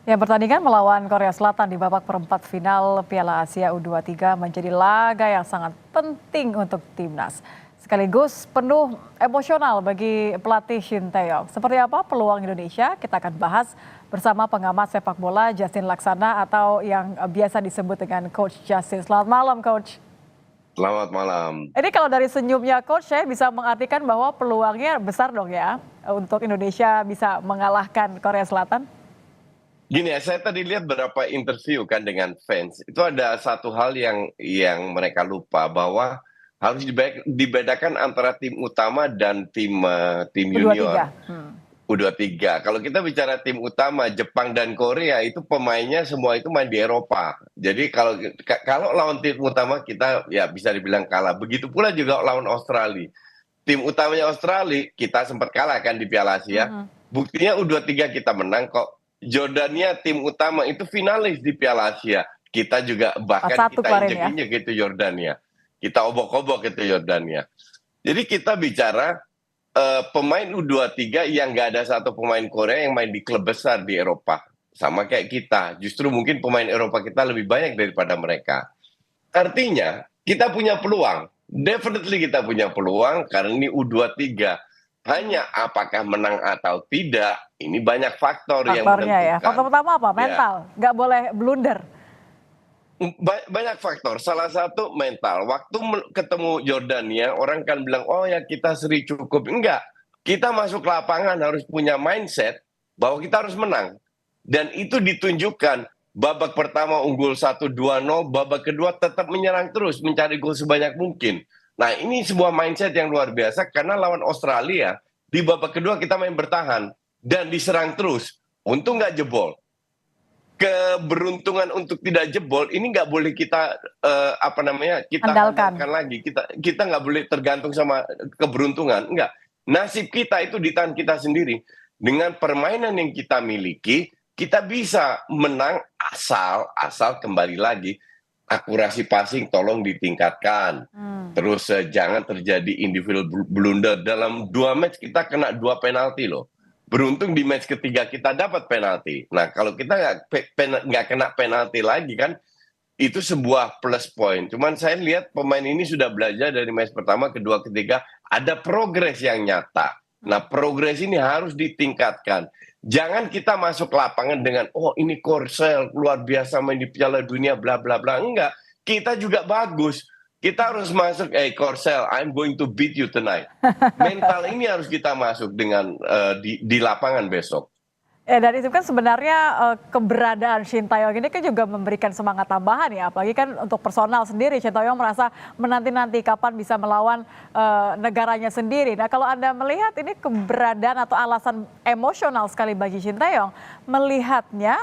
Ya, pertandingan melawan Korea Selatan di babak perempat final Piala Asia U23 menjadi laga yang sangat penting untuk timnas. Sekaligus penuh emosional bagi pelatih Shin Tae-yong. Seperti apa peluang Indonesia? Kita akan bahas bersama pengamat sepak bola Justin Laksana atau yang biasa disebut dengan Coach Justin. Selamat malam, Coach. Selamat malam. Ini kalau dari senyumnya Coach, saya bisa mengartikan bahwa peluangnya besar dong ya untuk Indonesia bisa mengalahkan Korea Selatan. Gini ya, saya tadi lihat beberapa interview kan dengan fans. Itu ada satu hal yang mereka lupa bahwa harus dibedakan antara tim utama dan tim U23. junior U23. Kalau kita bicara tim utama Jepang dan Korea itu pemainnya semua itu main di Eropa. Jadi kalau lawan tim utama kita ya bisa dibilang kalah. Begitu pula juga lawan Australia. Tim utamanya Australia kita sempat kalah kan di Piala Asia. Buktinya U23 kita menang kok. Jordania tim utama itu finalis di Piala Asia. Kita juga bahkan 4-1 kita kemarin ya. injek-injek gitu Jordania. Kita obok-obok itu Jordania. Jadi kita bicara pemain U23 yang nggak ada satu pemain Korea yang main di klub besar di Eropa. Sama kayak kita. Justru mungkin pemain Eropa kita lebih banyak daripada mereka. Artinya kita punya peluang. Definitely kita punya peluang karena ini U23. Hanya apakah menang atau tidak, ini banyak faktor yang Faktornya ya. menentukan. Faktor pertama apa? Ya. Mental. Nggak boleh blunder. Banyak faktor. Salah satu mental. Waktu ketemu Jordania, orang kan bilang, oh ya kita seri cukup. Enggak. Kita masuk lapangan harus punya mindset bahwa kita harus menang. Dan itu ditunjukkan. Babak pertama unggul 1-2-0, babak kedua tetap menyerang terus, mencari gol sebanyak mungkin. Nah ini sebuah mindset yang luar biasa karena lawan Australia, di babak kedua kita main bertahan dan diserang terus. Untung nggak jebol. Keberuntungan untuk tidak jebol ini nggak boleh kita kita andalkan lagi. Kita nggak boleh tergantung sama keberuntungan. Enggak. Nasib kita itu di tangan kita sendiri. Dengan permainan yang kita miliki, kita bisa menang asal kembali lagi akurasi passing tolong ditingkatkan. Terus jangan terjadi individual blunder. Dalam 2 match kita kena 2 penalti loh. Beruntung di match ketiga kita dapat penalti. Nah kalau kita nggak kena penalti lagi kan, itu sebuah plus point. Cuman saya lihat pemain ini sudah belajar dari match pertama, kedua, ketiga. Ada progres yang nyata. Nah progres ini harus ditingkatkan. Jangan kita masuk lapangan dengan, oh ini Korsel luar biasa main di Piala Dunia, bla bla bla. Enggak, kita juga bagus. Kita harus masuk, Korsel, I'm going to beat you tonight. Mental ini harus kita masuk dengan di lapangan besok. Ya, dan itu kan sebenarnya keberadaan Shin Tae-yong ini kan juga memberikan semangat tambahan ya, apalagi kan untuk personal sendiri. Shin Tae-yong merasa menanti-nanti kapan bisa melawan negaranya sendiri. Nah kalau Anda melihat ini keberadaan atau alasan emosional sekali bagi Shin Tae-yong, melihatnya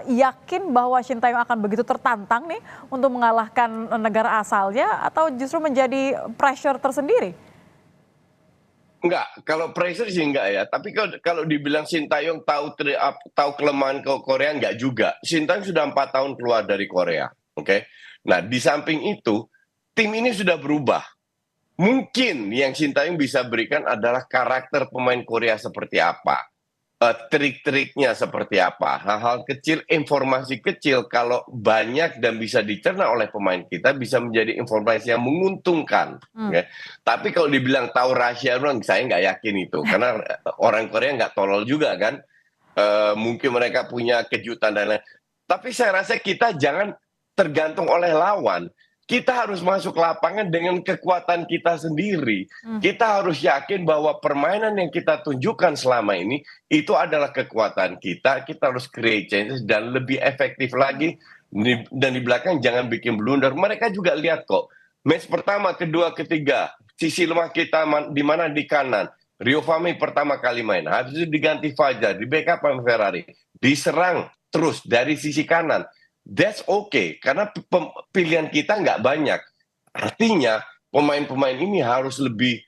yakin bahwa Shin Tae-yong akan begitu tertantang nih untuk mengalahkan negara asalnya atau justru menjadi pressure tersendiri? Enggak, kalau pressure sih enggak ya. Tapi kalau dibilang Shin Tae-yong tahu kelemahan ke Korea, enggak juga. Shin Tae-yong sudah 4 tahun keluar dari Korea. Oke. Nah, di samping itu, tim ini sudah berubah. Mungkin yang Shin Tae-yong bisa berikan adalah karakter pemain Korea seperti apa. Trik-triknya seperti apa, hal-hal kecil, informasi kecil kalau banyak dan bisa dicerna oleh pemain kita bisa menjadi informasi yang menguntungkan. Okay? Tapi kalau dibilang tahu rahasia orang, saya nggak yakin itu karena orang Korea nggak tolol juga kan. Mungkin mereka punya kejutan dan lain. Tapi saya rasa kita jangan tergantung oleh lawan. Kita harus masuk lapangan dengan kekuatan kita sendiri. Kita harus yakin bahwa permainan yang kita tunjukkan selama ini itu adalah kekuatan kita. Kita harus create changes dan lebih efektif lagi. Dan di belakang jangan bikin blunder. Mereka juga lihat kok. Match pertama, kedua, ketiga. Sisi lemah kita di mana di kanan. Rio Fahmi pertama kali main. Habis itu diganti Fajar. Di backup sama Ferrari. Diserang terus dari sisi kanan. That's okay, karena pilihan kita nggak banyak. Artinya pemain-pemain ini harus lebih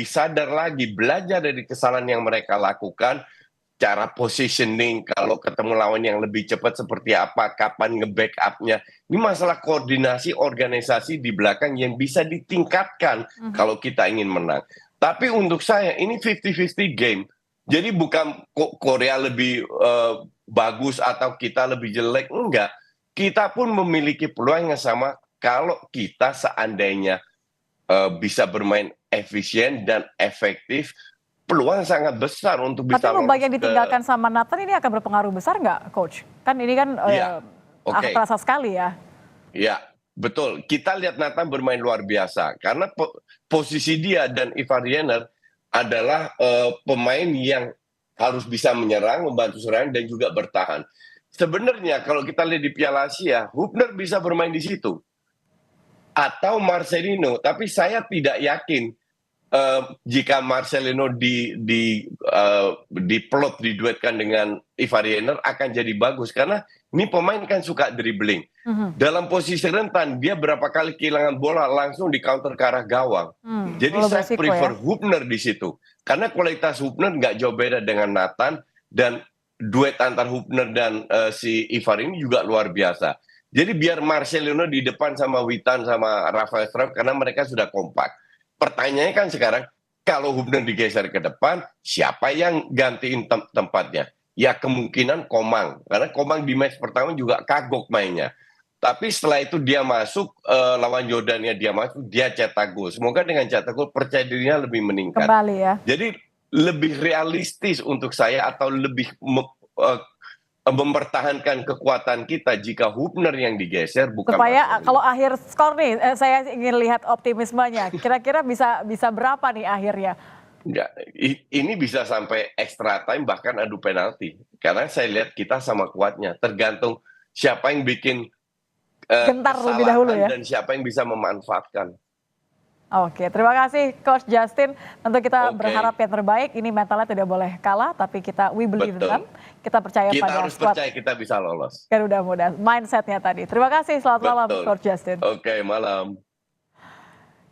sadar lagi, belajar dari kesalahan yang mereka lakukan, cara positioning, kalau ketemu lawan yang lebih cepat seperti apa, kapan nge-backupnya. Ini masalah koordinasi organisasi di belakang yang bisa ditingkatkan kalau kita ingin menang. Tapi untuk saya ini 50-50 game. Jadi bukan Korea lebih bagus atau kita lebih jelek, enggak. Kita pun memiliki peluang yang sama kalau kita seandainya bisa bermain efisien dan efektif, peluang sangat besar untuk Tapi bisa Lubang lolos yang ke. ditinggalkan sama Nathan ini akan berpengaruh besar nggak, Coach? Kan ini kan Iya, oke. terasa sekali ya. Ya, betul. Kita lihat Nathan bermain luar biasa karena posisi dia dan Ivar Jenner adalah pemain yang harus bisa menyerang, membantu serangan dan juga bertahan. Sebenarnya kalau kita lihat di Piala Asia, Hubner bisa bermain di situ atau Marcelino, tapi saya tidak yakin jika Marcelino diplot diduetkan dengan Ivar Jenner akan jadi bagus karena ini pemain kan suka dribbling. Dalam posisi rentan dia berapa kali kehilangan bola langsung di counter ke arah gawang. Jadi saya prefer Hubner di situ karena kualitas Hubner nggak jauh beda dengan Nathan dan duet antar Hubner dan si Ivar ini juga luar biasa. Jadi biar Marcelino di depan sama Witan sama Rafael Struijk karena mereka sudah kompak. Pertanyaannya kan sekarang, kalau Hubner digeser ke depan, siapa yang gantiin tempatnya? Ya kemungkinan Komang, karena Komang di match pertama juga kagok mainnya. Tapi setelah itu dia masuk, lawan Jordania dia masuk, dia cetak gol. Semoga dengan cetak gol percaya dirinya lebih meningkat. Kembali ya. Jadi lebih realistis untuk saya atau lebih mempertahankan kekuatan kita jika Hubner yang digeser bukan supaya Marcelino. Kalau akhir skor nih saya ingin lihat optimismenya, kira-kira bisa berapa nih akhirnya? Ya, ini bisa sampai extra time bahkan adu penalti karena saya lihat kita sama kuatnya tergantung siapa yang bikin Gentar lebih dahulu ya. dan siapa yang bisa memanfaatkan. Oke, terima kasih Coach Justin. Tentu kita Oke. berharap yang terbaik. Ini mentalnya tidak boleh kalah, tapi we believe in them. Kita percaya Kita pada harus squad percaya kita bisa lolos. Garuda Muda. Mindsetnya tadi. Terima kasih. Selamat malam, Coach Justin. Oke, malam.